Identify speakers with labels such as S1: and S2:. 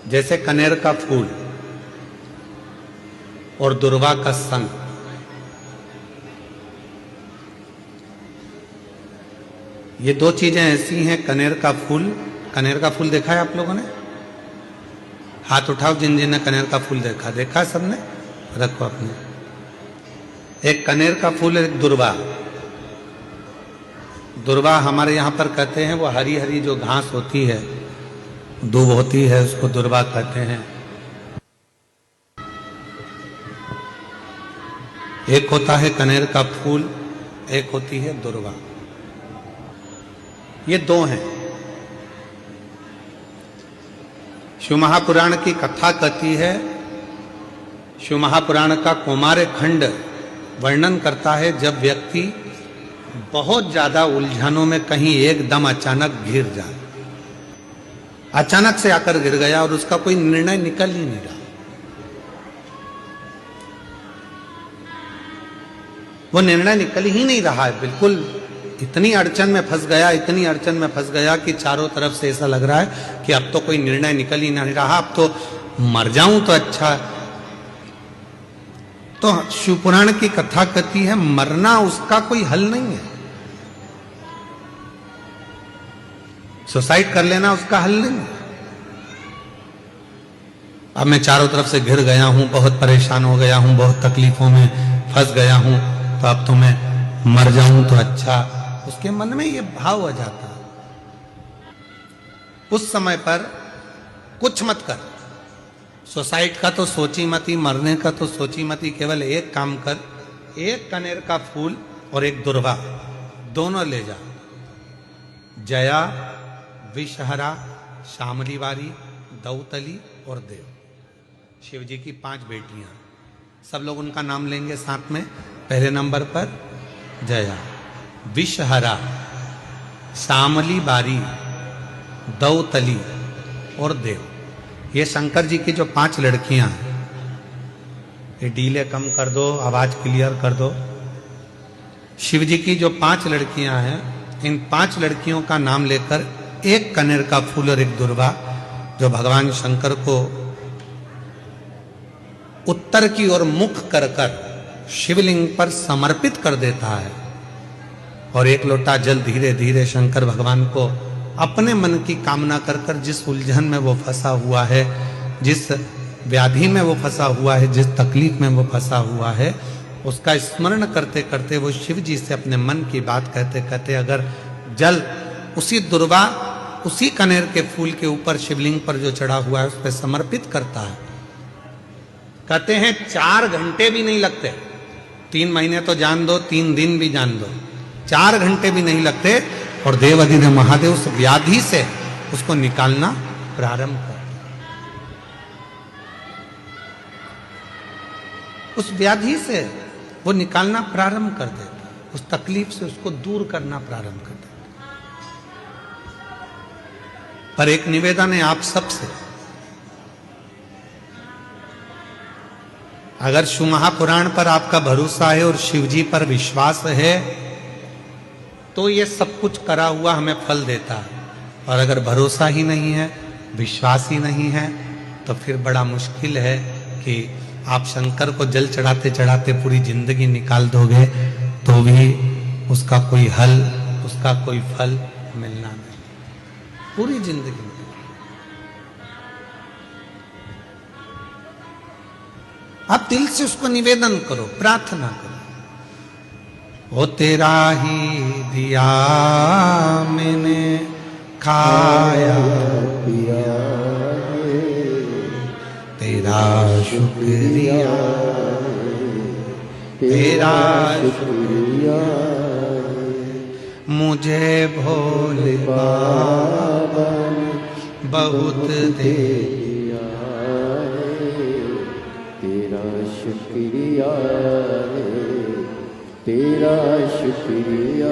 S1: जैसे कनेर का फूल और दुर्वा का संग, ये दो चीजें ऐसी हैं। कनेर का फूल देखा है आप लोगों ने? हाथ उठाओ जिन जिन ने कनेर का फूल देखा। देखा सबने? रखो अपने। एक कनेर का फूल, एक दुर्वा। दुर्वा हमारे यहां पर कहते हैं वो हरी हरी जो घास होती है, दूब होती है, उसको दुर्वा कहते हैं। एक होता है कनेर का फूल, एक होती है दुर्वा। ये दो हैं। शिव महापुराण की कथा कहती है, शिव महापुराण का कौमार्य खंड वर्णन करता है जब व्यक्ति बहुत ज्यादा उलझनों में कहीं एकदम अचानक घिर जाए, अचानक से आकर गिर गया और उसका कोई निर्णय निकल ही नहीं रहा। वो निर्णय निकल ही नहीं रहा है, बिल्कुल इतनी अड़चन में फंस गया कि चारों तरफ से ऐसा लग रहा है कि अब तो कोई निर्णय निकल ही नहीं रहा, अब तो मर जाऊं तो अच्छा। तो शिव पुराण की कथा कहती है मरना उसका कोई हल नहीं है, सुसाइड कर लेना उसका हल नहीं है। अब मैं चारों तरफ से घिर गया हूं, बहुत परेशान हो गया हूं, बहुत तकलीफों में फंस गया हूं, तो अब तो मैं मर जाऊं तो अच्छा। उसके मन में ये भाव आ जाता है। उस समय पर कुछ मत कर, सुसाइड का तो सोची मत ही, मरने का तो सोची मत ही। केवल एक काम कर, एक कनेर का फूल और एक दुर्वा दोनों ले जा। जया, विषहरा, शामलीवारी, दौतली और देव, शिव जी की 5 बेटियां। सब लोग उनका नाम लेंगे साथ में। पहले नंबर पर जया, विषहरा, शामलीवारी, दौतली और देव। ये शंकर जी की जो 5 लड़कियां हैं, ये डीले कम कर दो, आवाज क्लियर कर दो। शिव जी की जो 5 लड़कियां हैं, इन 5 लड़कियों का नाम लेकर एक कनेर का फूल और एक दुर्वा जो भगवान शंकर को उत्तर की ओर मुख कर कर शिवलिंग पर समर्पित कर देता है, और एक लोटा जल धीरे धीरे शंकर भगवान को अपने मन की कामना कर कर, जिस उलझन में वो फंसा हुआ है, जिस व्याधि में वो फंसा हुआ है, जिस तकलीफ में वो फंसा हुआ है, उसका स्मरण करते करते वो शिव जी से अपने मन की बात कहते कहते अगर जल उसी दुर्वा, उसी कनेर के फूल के ऊपर शिवलिंग पर जो चढ़ा हुआ है उस पर समर्पित करता है, कहते हैं 4 घंटे भी नहीं लगते। 3 महीने तो जान दो, 3 दिन भी जान दो, 4 घंटे भी नहीं लगते और देवाधिदेव महादेव उस व्याधि से उसको निकालना प्रारंभ कर, उस व्याधि से वो निकालना प्रारंभ कर देता, उस तकलीफ से उसको दूर करना प्रारंभ कर देता। पर एक निवेदन है आप सबसे, अगर शिव महापुराण पर आपका भरोसा है और शिव जी पर विश्वास है तो ये सब कुछ करा हुआ हमें फल देता है, और अगर भरोसा ही नहीं है, विश्वास ही नहीं है, तो फिर बड़ा मुश्किल है कि आप शंकर को जल चढ़ाते चढ़ाते पूरी जिंदगी निकाल दोगे तो भी उसका कोई हल, उसका कोई फल मिलना नहीं, पूरी जिंदगी। आप दिल से उसको निवेदन करो, प्रार्थना करो, वो तेरा ही दिया मैंने खाया पिया, तेरा शुक्रिया, तेरा शुक्रिया, मुझे भोले बाबा ने बहुत दे दिया, तेरा शुक्रिया, तेरा शुक्रिया।